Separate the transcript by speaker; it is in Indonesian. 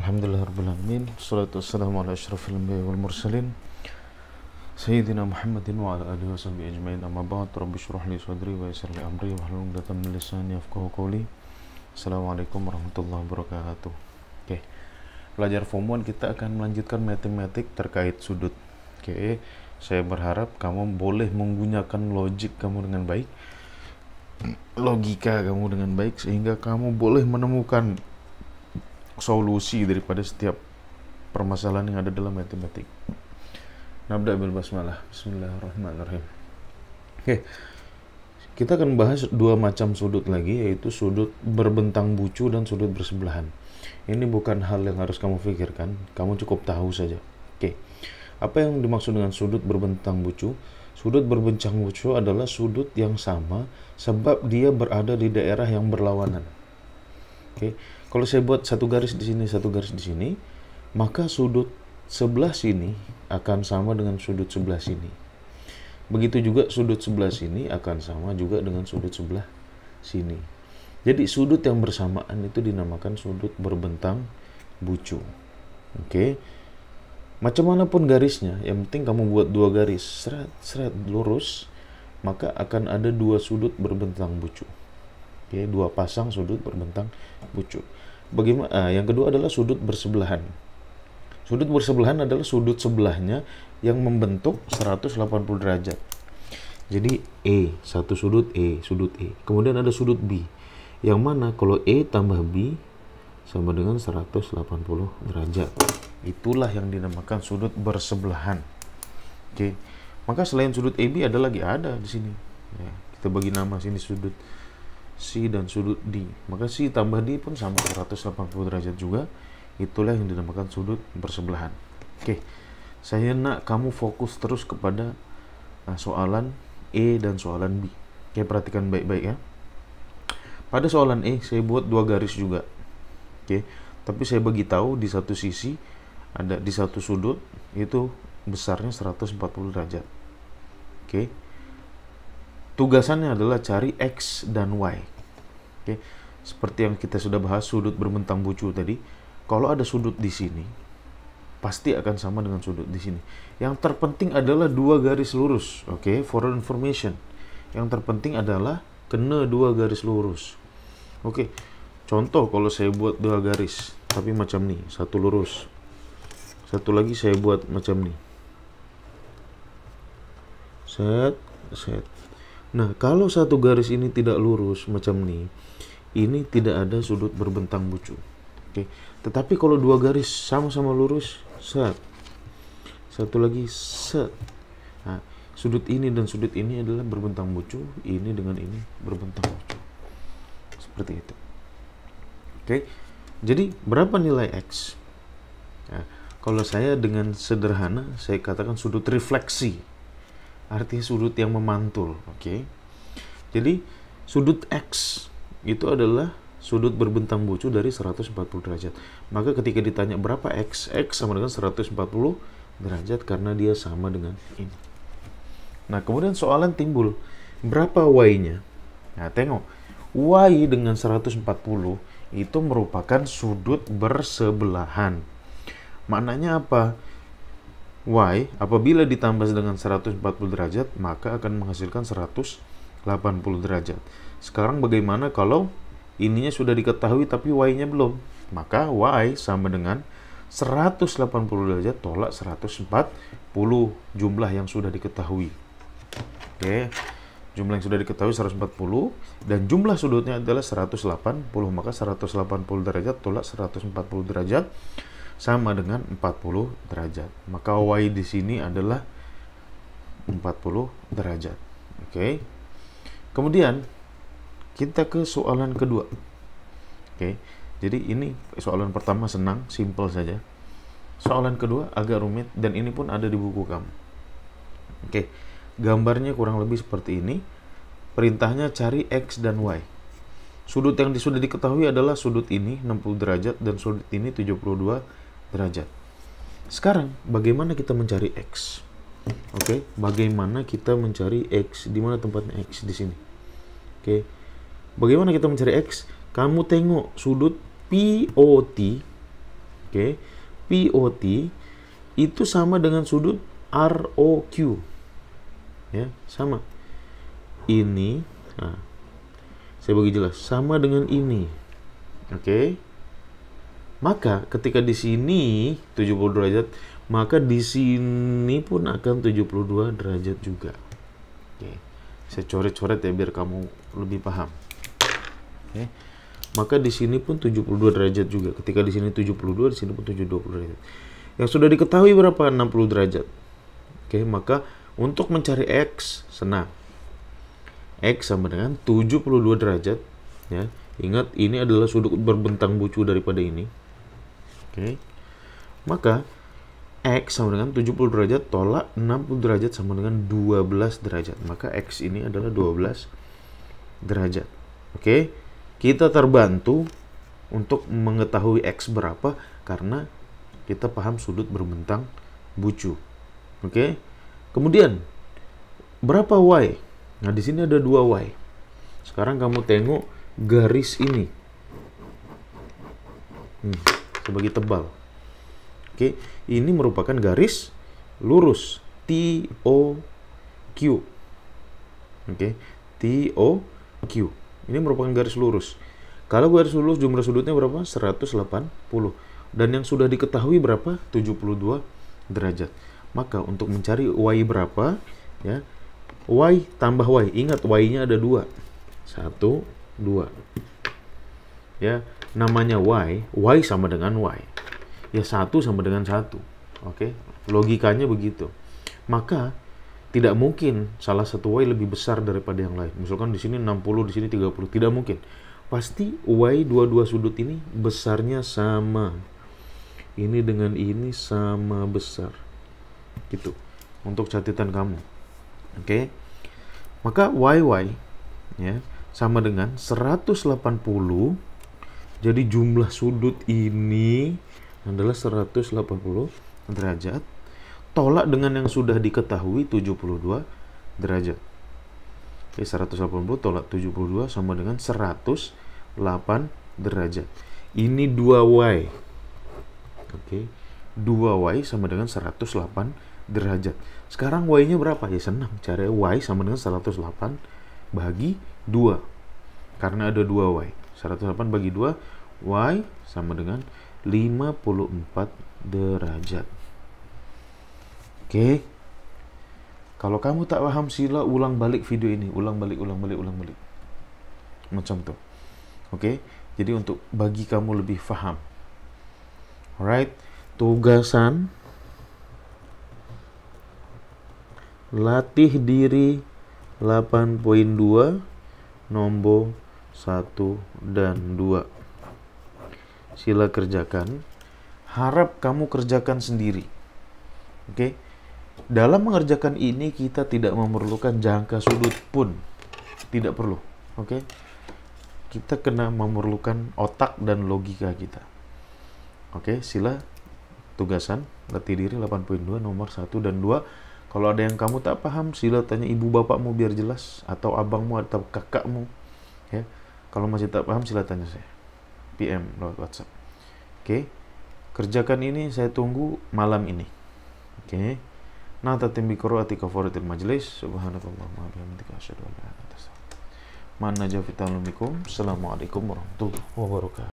Speaker 1: Alhamdulillahirrahmanirrahim. Salatu wassalamu ala asyrafil anbiya wal mursalin Sayyidina Muhammadin wa ala alihi wa sahbihi ajma'in. Amma ba'd, rabbi shrah li sadri wa yassir li amri wahlul 'uqdatam min lisani yafqahu qawli. Assalamualaikum warahmatullahi wabarakatuh. Oke. Belajar Form 1 kita akan melanjutkan matematik terkait sudut. Oke. Saya berharap kamu boleh menggunakan logik kamu dengan baik, logika kamu dengan baik, sehingga kamu boleh menemukan solusi daripada setiap permasalahan yang ada dalam matematik. Nabda bil basmalah. Bismillahirrahmanirrahim. Oke. Kita akan bahas dua macam sudut lagi, yaitu sudut berbentang bucu dan sudut bersebelahan. Ini bukan hal yang harus kamu pikirkan, kamu cukup tahu saja. Oke. Apa yang dimaksud dengan sudut berbentang bucu? Sudut berbentang bucu adalah sudut yang sama sebab dia berada di daerah yang berlawanan. Oke. Kalau saya buat satu garis di sini, satu garis di sini, maka sudut sebelah sini akan sama dengan sudut sebelah sini. Begitu juga sudut sebelah sini akan sama juga dengan sudut sebelah sini. Jadi sudut yang bersamaan itu dinamakan sudut berbentang bucu. Oke. Macam manapun garisnya, yang penting kamu buat dua garis seret lurus, maka akan ada dua sudut berbentang bucu. Oke, dua pasang sudut berbentang bucu. Bagaimana? Yang kedua adalah sudut bersebelahan. Sudut bersebelahan adalah sudut sebelahnya yang membentuk 180 derajat. Jadi satu sudut sudut E. Kemudian ada sudut B. Yang mana kalau E tambah B sama dengan 180 derajat. Itulah yang dinamakan sudut bersebelahan. Oke. Maka selain sudut AB ada di sini. Ya, kita bagi nama sini sudut C dan sudut D. Maka C tambah D pun sama 180 derajat juga. Itulah yang dinamakan sudut bersebelahan. Oke. Saya nak kamu fokus terus kepada soalan E dan soalan B. Oke, perhatikan baik-baik ya. Pada soalan E saya buat dua garis juga. Oke. Tapi saya bagi tahu di satu sisi ada di satu sudut itu besarnya 140 derajat. Oke. Tugasannya adalah cari X dan Y. Oke. Seperti yang kita sudah bahas sudut berbentang bucu tadi, kalau ada sudut di sini, pasti akan sama dengan sudut di sini. Yang terpenting adalah dua garis lurus. Oke, for information. Yang terpenting adalah kena dua garis lurus. Oke. Contoh kalau saya buat dua garis, tapi macam nih, satu lurus. Satu lagi saya buat macam nih. Set. Nah, kalau satu garis ini tidak lurus macam nih, ini tidak ada sudut berbentang bucu. Oke. Tetapi kalau dua garis sama-sama lurus, set. Satu lagi, set. Nah, sudut ini dan sudut ini adalah berbentang bucu, ini dengan ini berbentang bucu. Seperti itu. Oke. Jadi, berapa nilai X? Nah, kalau saya dengan sederhana, saya katakan sudut refleksi. Artinya sudut yang memantul, oke. Jadi sudut X itu adalah sudut berbentang bucu dari 140 derajat. Maka ketika ditanya berapa X sama dengan 140 derajat karena dia sama dengan ini. Nah, kemudian soalan timbul, berapa Y-nya? Nah, tengok, Y dengan 140 itu merupakan sudut bersebelahan. Maknanya apa? Y apabila ditambah dengan 140 derajat maka akan menghasilkan 180 derajat. Sekarang bagaimana kalau ininya sudah diketahui tapi Y-nya belum? Maka Y sama dengan 180 derajat tolak 140 jumlah yang sudah diketahui. Oke. Jumlah yang sudah diketahui 140 dan jumlah sudutnya adalah 180. Maka 180 derajat tolak 140 derajat sama dengan 40 derajat. Maka Y di sini adalah 40 derajat. Oke. Kemudian kita ke soalan kedua. Oke. Jadi ini soalan pertama senang, simple saja. Soalan kedua agak rumit dan ini pun ada di buku kamu. Oke. Gambarnya kurang lebih seperti ini. Perintahnya cari X dan Y. Sudut yang sudah diketahui adalah sudut ini 60 derajat dan sudut ini 72 derajat. Sekarang bagaimana kita mencari X? Oke, bagaimana kita mencari X? Di mana tempatnya X di sini? Oke. Bagaimana kita mencari X? Kamu tengok sudut POT Oke. POT itu sama dengan sudut ROQ. Ya, sama. Ini, nah, saya bagi jelas, sama dengan ini. Oke. Maka ketika di sini 70 derajat, maka di sini pun akan 72 derajat juga. Oke. Saya coret-coret ya biar kamu lebih paham. Oke. Maka di sini pun 72 derajat juga. Ketika di sini 72, di sini pun 72 derajat. Yang sudah diketahui berapa? 60 derajat. Oke, maka untuk mencari X, senang. X sama dengan 72 derajat. Ya. Ingat, ini adalah sudut berbentang bucu daripada ini. Oke. Maka X sama dengan 70 derajat tolak 60 derajat sama dengan 12 derajat. Maka X ini adalah 12 derajat. Oke. Kita terbantu untuk mengetahui X berapa karena kita paham sudut berbentang bucu. Oke. Kemudian berapa Y? Nah, di sini ada 2 Y. Sekarang kamu tengok garis ini. Sebagai tebal. Oke, ini merupakan garis lurus TOQ. Oke, TOQ. Ini merupakan garis lurus. Kalau garis lurus jumlah sudutnya berapa? 180. Dan yang sudah diketahui berapa? 72 derajat. Maka untuk mencari Y berapa, ya, Y tambah Y. Ingat, Y-nya ada 2. 1, 2. Ya, namanya Y sama dengan Y. Ya, 1 sama dengan 1. Oke, logikanya begitu. Maka tidak mungkin salah satu Y lebih besar daripada yang lain. Misalkan di sini 60, di sini 30. Tidak mungkin. Pasti Y dua-dua sudut ini besarnya sama. Ini dengan ini sama besar. Gitu. Untuk catatan kamu. Oke. Maka YY ya sama dengan 180. Jadi jumlah sudut ini adalah 180 derajat. Tolak dengan yang sudah diketahui 72 derajat. Oke, 180 tolak 72 sama dengan 108 derajat. Ini 2Y. Oke. 2Y sama dengan 108 derajat. Sekarang Y-nya berapa? Ya senang. Cari Y sama dengan 108 bagi 2. Karena ada 2Y. 108 bagi 2, Y sama dengan 54 derajat. Oke. Kalau kamu tak paham, sila ulang balik video ini. Ulang balik. Macam tuh. Oke. Jadi untuk bagi kamu lebih paham. Alright. Tugasan latih diri 8.2 nomor 1 dan 2. Sila kerjakan. Harap kamu kerjakan sendiri. Oke. Dalam mengerjakan ini kita tidak memerlukan jangka sudut pun. Tidak perlu. Oke. Kita kena memerlukan otak dan logika kita. Oke, sila tugasan latih diri 8.2 nomor 1 dan 2. Kalau ada yang kamu tak paham, sila tanya ibu bapakmu biar jelas, atau abangmu atau kakakmu. Ya. Kalau masih tak paham, sila tanya saya. PM lewat WhatsApp. Oke. Kerjakan ini, saya tunggu malam ini. Oke. Nah, tatim bikoro atika foritil majlis. Subhanakallahumma wa bihamdika asyhadu an la ilaha illa anta astaghfiruka wa atubu ilaik. Assalamualaikum warahmatullahi wabarakatuh.